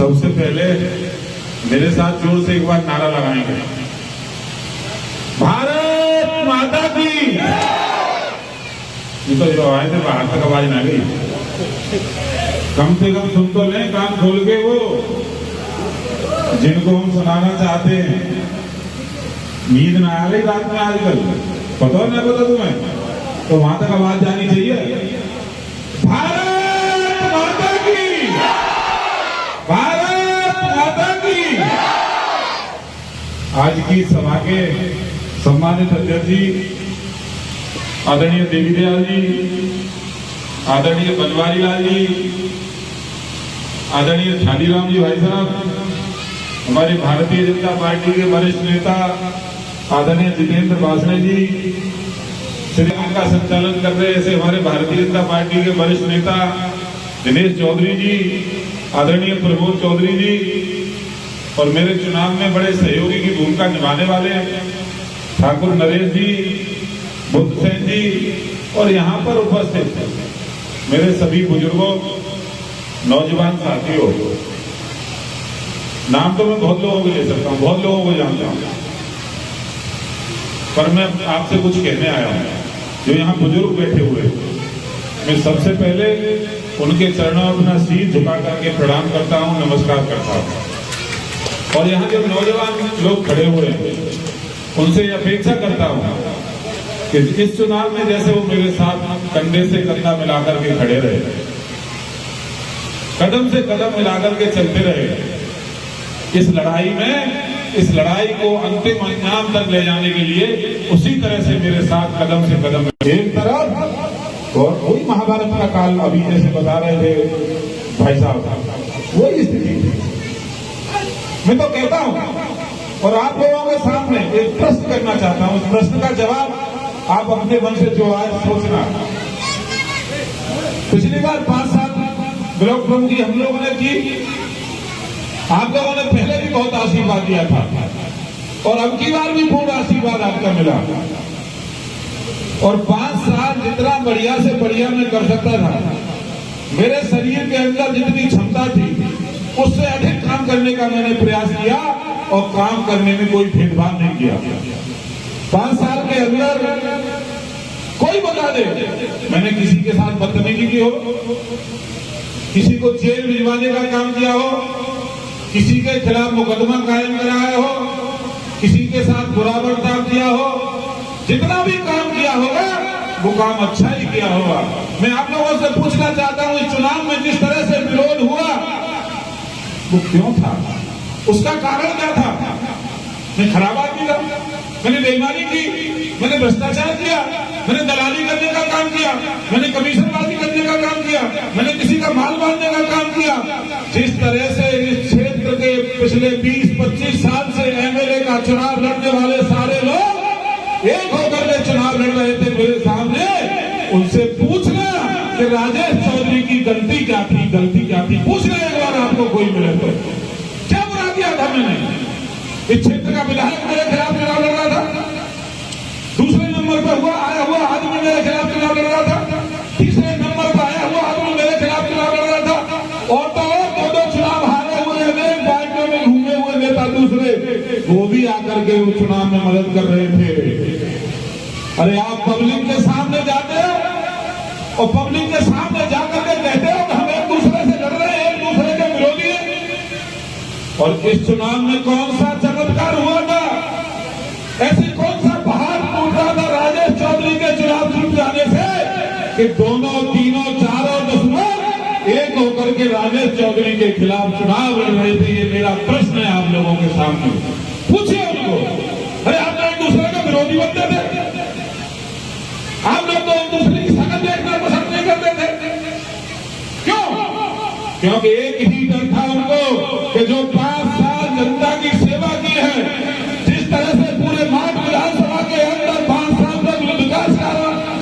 सबसे पहले मेरे साथ जोर से एक बार नारा लगाएंगे, भारत माता की। ये तो जो आए थे बाहर तक आवाज ना गई, कम से कम सुन तो लें कान खोल के वो जिनको हम सुनाना चाहते हैं। नींद ना आ रही रात में आजकल, पता ना पता तुम्हें, तो वहां तक आवाज जानी चाहिए। भारत माता की, भारत माता की। आज की सभा के सम्मानित अध्यक्ष जी आदरणीय देवी दयाल जी, आदरणीय बनवारी लाल जी, आदरणीय छालीराम जी भाई साहब, हमारी भारतीय जनता पार्टी के वरिष्ठ नेता आदरणीय जितेंद्र वासने जी, श्रीमान का संचालन कर रहे ऐसे हमारे भारतीय जनता पार्टी के वरिष्ठ नेता दिनेश चौधरी जी, आदरणीय प्रमोद चौधरी जी, और मेरे चुनाव में बड़े सहयोगी की भूमिका निभाने वाले ठाकुर नरेश जी, बुद्ध सेन जी, और यहाँ पर उपस्थित मेरे सभी बुजुर्गों, नौजवान साथियों। नाम तो मैं बहुत लोगों को ले सकता हूँ, बहुत लोगों को जानता हूँ, पर मैं आपसे कुछ कहने आया हूँ। जो यहाँ बुजुर्ग बैठे हुए, मैं सबसे पहले उनके चरणों में अपना सिर झुका करके प्रणाम करता हूँ, नमस्कार करता हूँ। और यहाँ जो नौजवान लोग खड़े हुए हैं, उनसे अपेक्षा करता हूँ कि इस चुनाव में जैसे वो मेरे साथ कंधे से कंधा मिलाकर के खड़े रहे, कदम से कदम मिलाकर के चलते रहे, इस लड़ाई में, इस लड़ाई को अंतिम अंजाम तक ले जाने के लिए उसी तरह से मेरे साथ कदम से कदम। एक तरफ और वही महाभारत का काल अभी जैसे बता रहे थे भाई साहब, वही स्थिति। मैं तो कहता हूं और आप लोगों के सामने एक प्रश्न करना चाहता हूं, उस प्रश्न का जवाब आप अपने मन से जो आए सोचना। पिछली बार 5 साल ब्लॉक प्रमुखी हम लोगों ने की, आप लोगों ने पहले भी बहुत आशीर्वाद दिया था और अब की बार भी पूर्ण आशीर्वाद आपका मिला। और 5 साल जितना बढ़िया से बढ़िया मैं कर सकता था, मेरे शरीर के अंदर जितनी क्षमता थी उससे अधिक काम करने का मैंने प्रयास किया और काम करने में कोई भेदभाव नहीं किया। 5 साल के अंदर कोई बता दे मैंने किसी के साथ बदतमीजी की हो, किसी को जेल भिजवाने का काम किया हो, किसी के खिलाफ मुकदमा कायम कराया हो, किसी के साथ बुरा बर्ताव किया हो, जितना भी काम किया होगा वो काम अच्छा ही किया होगा। मैं आप लोगों से पूछना चाहता हूं, इस चुनाव में जिस तरह से विरोध हुआ वो क्यों था, उसका कारण क्या था? मैं खराब आदमी था, मैंने बेईमानी की, मैंने भ्रष्टाचार किया, मैंने दलाली करने का काम किया, मैंने कमीशनबाजी करने का काम किया, मैंने किसी का माल बांधने का काम किया। जिस तरह से इस क्षेत्र के पिछले 20-25 साल से एमएलए का चुनाव लड़ने वाले सारे लोग एक होकर के चुनाव लड़ रहे थे मेरे सामने, उनसे पूछना कि राजेश चौधरी की गलती क्या थी, गलती क्या थी, पूछना एक बार आपको कोई मिले तो। क्या बुरा किया था मैंने? इस क्षेत्र का विधायक मेरे खिलाफ चुनाव लड़ रहा था, दूसरे नंबर पर आया हुआ आदमी मेरे खिलाफ चुनाव लड़ रहा था, तीसरे नंबर पर आया हुआ आदमी मेरे खिलाफ चुनाव लड़ रहा था, और तो और 2 चुनाव हारे हुए हैं, पार्टियों में घूमे हुए नेता दूसरे वो भी आकर के उस चुनाव में मदद कर रहे थे। अरे आप पब्लिक के सामने जाते हो और पब्लिक के सामने जाकर के कहते हो कि हम एक दूसरे से लड़ रहे हैं, एक दूसरे के विरोधी हैं। और इस चुनाव में कौन सा चमत्कार हुआ था? ऐसी कौन सा पहाड़ टूट रहा था राजेश चौधरी के चुनाव जीत जाने से कि दोनों, तीनों, चारों दुश्मन एक होकर के राजेश चौधरी के खिलाफ चुनाव लड़ रहे थे? ये मेरा प्रश्न है आप लोगों के सामने, पूछिए उनको। अरे आप लोग एक दूसरे के विरोधी बनते थे, आप लोग तो एक दूसरे की शकल देखना पसंद नहीं करते थे। क्यों? क्योंकि एक ही डर था उनको कि जो 5 साल जनता की सेवा की है, जिस तरह से पूरे माठ विधानसभा के अंदर 5 साल तक विकास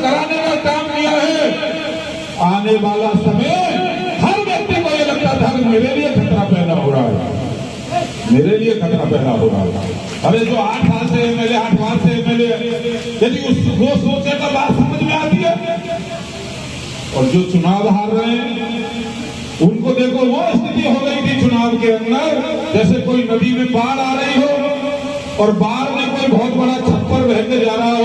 कराने का काम किया है, आने वाला समय हर व्यक्ति को यह लगता था कि मेरे लिए खतरा पैदा हो रहा है, मेरे लिए खतरा पैदा हो रहा है। अरे जो 8 साल से एमएलए, 8 साल से एमएलए, यदि वो सोचे तो बात समझ में आती है। और जो चुनाव हार रहे हैं उनको देखो, वो स्थिति हो गई थी चुनाव के अंदर जैसे कोई नदी में बाढ़ आ रही हो और बाढ़ में कोई बहुत बड़ा छप्पर बहते जा रहा हो,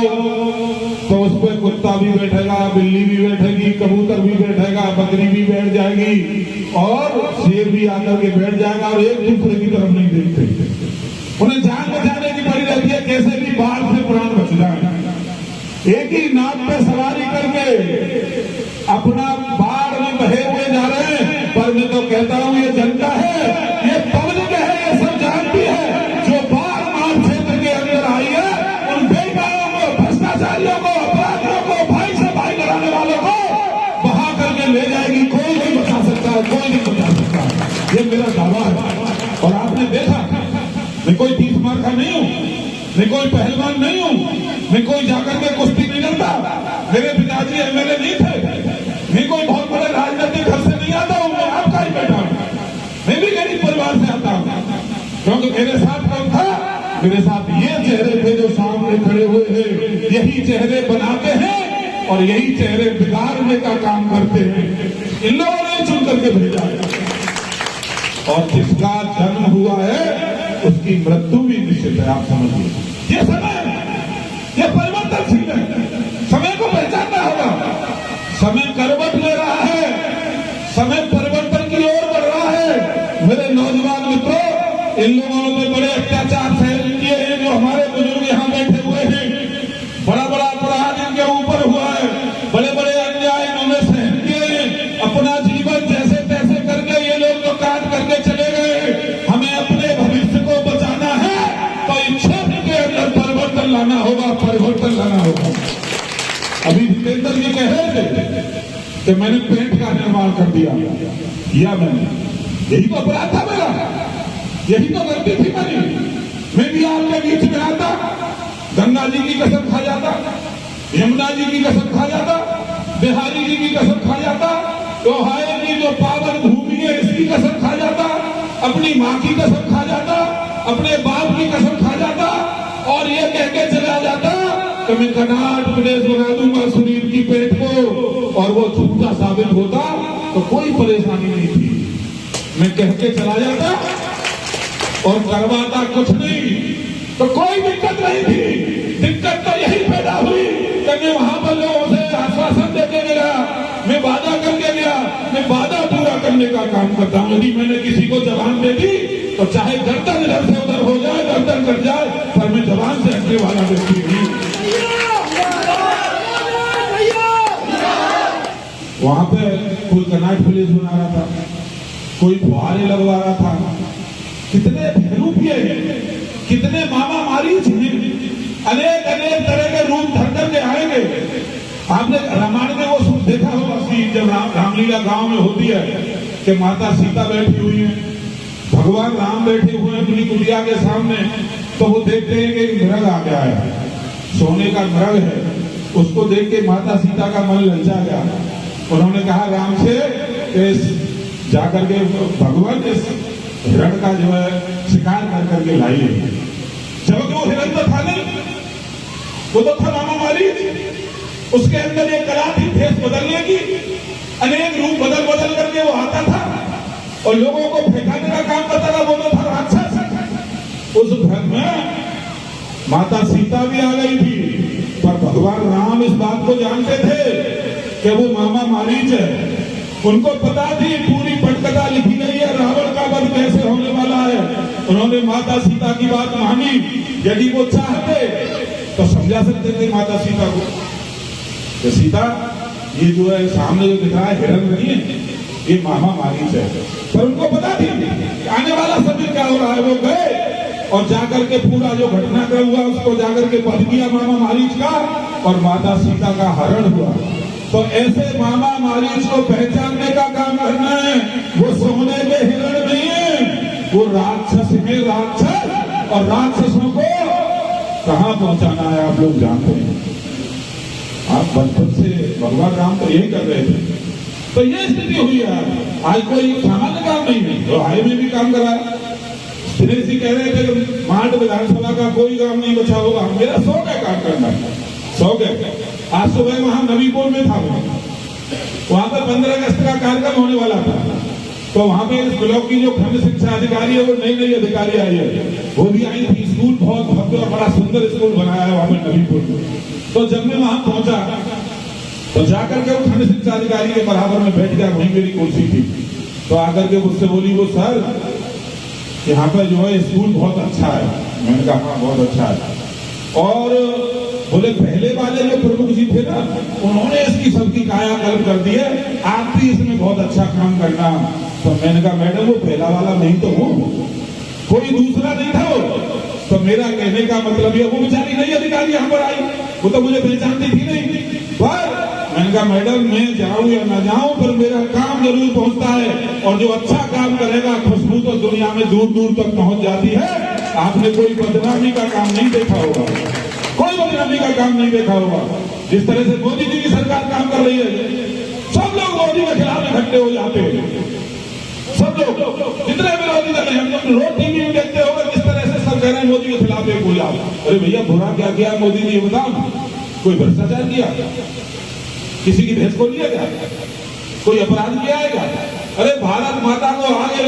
तो उस पर कुत्ता भी बैठेगा, बिल्ली भी बैठेगी, कबूतर भी बैठेगा, बकरी भी बैठ जाएगी और शेर भी आकर के बैठ जाएगा और एक दूसरे की तरफ नहीं देखते। उन्हें जान बचाने की पड़ी रहती है, कैसे भी बाढ़ से प्राण बच जाए। एक ही नाव पे सवारी करके अपना बाढ़ में बहे हुए जा रहे हैं। पर मैं तो कहता हूं ये जनता है, ये पब्लिक है, ये सब जानती है। जो बाढ़ मार क्षेत्र के अंदर आई है, उन बेगाओं को, भ्रष्टाचारियों को, अपराधियों को, भाई से भाई लड़ाने वालों को बहा करके ले जाएगी। कोई नहीं बचा सकता है, कोई नहीं बचा सकता। ये मेरा दावा है। और आपने देखा, मैं कोई 30 मार का नहीं हूं, मैं कोई पहलवान नहीं हूं, मैं कोई जाकर के कुश्ती नहीं लड़ता, मेरे पिताजी एमएलए नहीं थे, मैं कोई बहुत बड़े राजनीतिक घर से नहीं आता हूं, मैं आपका ही बेटा हूं, मैं भी गरीब परिवार से आता हूं। क्योंकि मेरे साथ कौन था? मेरे साथ ये चेहरे थे जो सामने खड़े हुए हैं। यही चेहरे बनाते हैं और यही चेहरे बिगाड़ने का काम करते हैं। इन लोगों ने चुन करके भेजा है और जिसका जन्म हुआ है उसकी मृत्यु भी निश्चित है। आप समझिए, ये समय, ये परिवर्तनशील है, समय को पहचानना होगा। समय करवट ले रहा है, समय परिवर्तन की ओर बढ़ रहा है। मेरे नौजवान मित्रों, इन लोगों ने बड़े अत्याचार सहन किए हैं। जो हमारे बुजुर्ग यहाँ बैठे हुए हैं, बड़ा बड़ा अपराध इनके ऊपर हुआ है, बड़े बड़े अन्याय इन्होंने सहन किए हैं। अपना जीवन जैसे तैसे करके ये लोग तो काट करके चले गए। हमें अपने भविष्य को बचाना है तो इस क्षेत्र के अंदर परिवर्तन लाना होगा, परिवर्तन लाना होगा। अभी जितेंद्र जी कह रहे थे कि मैंने पेंट का निर्माण कर दिया, किया मैंने, यही तो अपराध था मेरा, यही तो गलती थी मेरी। मैं भी आपके बीच में आता, गंगा जी की कसम खा जाता, यमुना जी की कसम खा जाता, बिहारी जी की कसम खा जाता, लोहाए की जो पावन भूमि है इसकी कसम खा जाता, अपनी माँ की कसम खा जाता, अपने बाप की कसम खा जाता और ये कह के चला जाता कि मैं कर्नाटक प्रदेश बना दूंगा सुनील की पेट को, और वो झूठा साबित होता तो कोई परेशानी नहीं थी। मैं कह के चला जाता और करवाता कुछ नहीं तो कोई दिक्कत नहीं थी। दिक्कत तो यही पैदा हुई कि मैं वहां पर लोगों से आश्वासन देके गया, मैं वादा करके गया, मैं वादा पूरा करने का काम करता हूं। यदि मैंने किसी को जबान दे दी तो चाहे गर्दन इधर से उधर हो जाए, गर्दन कट जाए, पर मैं जबान से हटने वाला व्यक्ति नहीं। वहां पे कोई कनाट पुलिस बना रहा था, कोई फुहारे लगवा रहा था, कितने पहलू भी है, कितने मामा मारी हैं, अनेक अनेक तरह के रूप धर करके आएंगे। आपने रामायण में वो देखा होगा सीन, जब रामलीला गांव में होती है कि माता सीता बैठी हुई है, भगवान राम बैठे हुए हैं अपनी कुटिया के सामने, तो वो देखते हैं कि एक मृग आ गया है, सोने का मृग है। उसको देख के माता सीता का मन ललचा गया। उन्होंने कहा राम से जाकर के भगवान इस हिरण का जो है शिकार कर करके लाइए। जबकि वो हिरण तो था नहीं, वो तो था मामा मारी। उसके अंदर एक कला थी भेष बदलने की, अनेक रूप बदल बदल करके वो आता था और लोगों को फेंकाने का काम करता था। वो तो था राक्षस। उस घर में माता सीता भी आ गई थी, पर भगवान राम इस बात को जानते थे कि वो मामा मारीच है। उनको पता थी, पूरी पटकथा लिखी गई है, रावण का वध कैसे होने वाला है। उन्होंने माता सीता की बात मानी। यदि वो चाहते तो समझा सकते थे माता सीता को कि सीता ये जो है सामने जो दिख रहा है हिरण नहीं है, ये मामा मारीच है। पर उनको पता थी आने वाला समय क्या हो रहा है। वो गए और जाकर के पूरा जो घटनाक्रम हुआ उसको जाकर के वध किया मामा मारीच का, और माता सीता का हरण हुआ। तो ऐसे मामा मारीच को पहचानने का काम करना है। वो सोने के हिरण नहीं है, वो राक्षस है, राक्षस। और राक्षसों को कहां पहुंचाना है आप लोग जानते हैं। आप बचपन से भगवान राम तो यही कर रहे थे। तो ये स्थिति हुई है। आज कोई सामान्य काम नहीं है, तो हाई में भी काम कराया। दिनेश जी कह रहे थे कि मांड विधानसभा का कोई काम नहीं बचा होगा। मेरा शौक है काम करना, शौक है। आज सुबह वहां नवीपुर में था, वहां पर 15 अगस्त का कार्यक्रम होने वाला था। तो वहां पे इस ब्लॉक की जो खंड शिक्षा अधिकारी है वो नई अधिकारी आई है, वो भी आई थी। स्कूल बहुत भव्य और बड़ा सुंदर स्कूल बनाया है वहां पे नबीपुर में। तो जब मैं वहां पहुंचा तो जाकर के वो खंड शिक्षा अधिकारी के बराबर में बैठ गया, वहीं मेरी कुर्सी थी। तो आकर के मुझसे बोली वो सर यहाँ पर जो है स्कूल बहुत अच्छा है। मैंने कहा हाँ बहुत अच्छा है। और बोले पहले वाले जो प्रमुख जी थे ना उन्होंने इसकी सबकी कायाकल्प कर दी है, आप भी इसमें बहुत अच्छा काम करना। तो मैंने कहा मैडम वो पहला वाला नहीं तो हूँ, कोई दूसरा नहीं था वो। तो मेरा कहने का मतलब ये वो बेचारी नई अधिकारी यहाँ पर आई, वो तो मुझे पहचानती थी नहीं। पर मैंने कहा मैडम मैं जाऊं या ना जाऊं पर मेरा काम जरूर पहुंचता है, और जो अच्छा काम करेगा खुशबू तो दुनिया में दूर दूर तक पहुंच जाती है। आपने कोई बदनामी का काम नहीं देखा होगा, कोई बदनामी का काम नहीं देखा होगा। जिस तरह से मोदी जी की सरकार काम कर रही है, सब लोग मोदी के खिलाफ इकट्ठे हो जाते हैं। सब लोग जितने विरोधी दल हैं, हम लोग रोज टीवी में देखते होगा किस तरह से सब कह रहे हैं मोदी के खिलाफ एक बोला। अरे भैया बुरा क्या किया मोदी ने, बताओ। कोई भ्रष्टाचार किया, किसी की भैंस को लिया गया, कोई अपराध किया है क्या? अरे भारत माता को आगे